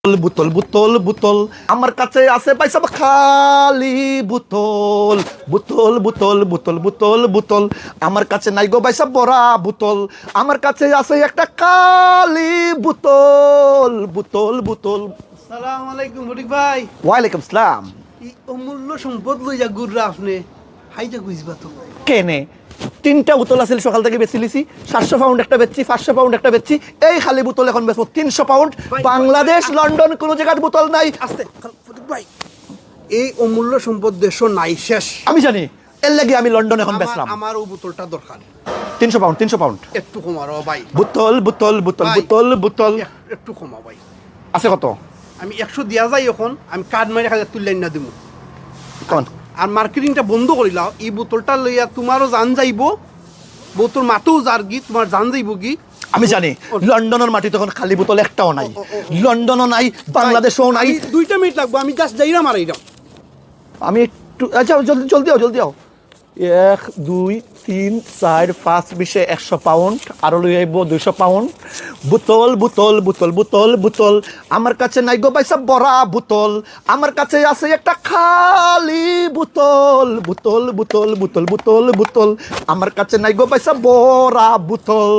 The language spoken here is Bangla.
বুতল বুতল বুতল আমার কাছে আছে পয়সা খালি বুতল বুতল বুতল বুতল বুতল বুতল আমার কাছে নাই গো পয়সা ভরা বুতল আমার কাছে আছে একটা খালি বুতল বুতল বুতল। আসসালামু আলাইকুম ফটিক ভাই। ওয়ালাইকুম আসসালাম। এই অমূল্য সম্পদ লইয়া ঘুররা আপনি হাইটা খুঁজবা তো কেনে তিনটা বোতল আছিল সকাল থেকে বেচি লিছি 700 পাউন্ড একটা বেচছি 500 পাউন্ড একটা বেচছি এই খালি বোতল এখন বেচবো 300 পাউন্ড। বাংলাদেশ লন্ডন কোন জায়গার বোতল নাই। আস্তে ফটিক ভাই, এই অমূল্য সম্পদ দেশ নাই শেষ। আমি জানি এর লাগি আমি লন্ডন এখন বেচলাম। আমার ও বোতলটা দরকার 300 পাউন্ড 300 পাউন্ড একটু কমারো ভাই। বোতল বোতল বোতল ভাই, বোতল বোতল একটু কমা ভাই। আছে কত? আমি 100 দিয়া যাই এখন, আমি কার্ড মারি খালি তুললেন না দিব। কোন আর মার্কেটিংটা বন্ধ করিলাও। এই বোতলটা লইয়া তোমারও জান যাইব, বোতল মাতেও যার গি তোমার জান যাইব কি। আমি জানি লন্ডনের মাটি তখন খালি বোতল একটাও নাই, লন্ডনও নাই, বাংলাদেশও নাই। 2 মিনিট লাগবো, আমি জাস্ট যাইরা মারাইলাম। আমি একটু আচ্ছা জলদি জলদি আও জলদি আও। 1 2 3 4 5 20 100 পাউন্ড আরো লই আইব 200 পাউন্ড। বোতল বোতল বোতল বোতল বোতল আমার কাছে নাই গো পয়সা ভরা বোতল আমার কাছে আছে একটা খালি বোতল বোতল বোতল বোতল বোতল বোতল আমার কাছে নাই গো পয়সা ভরা বোতল।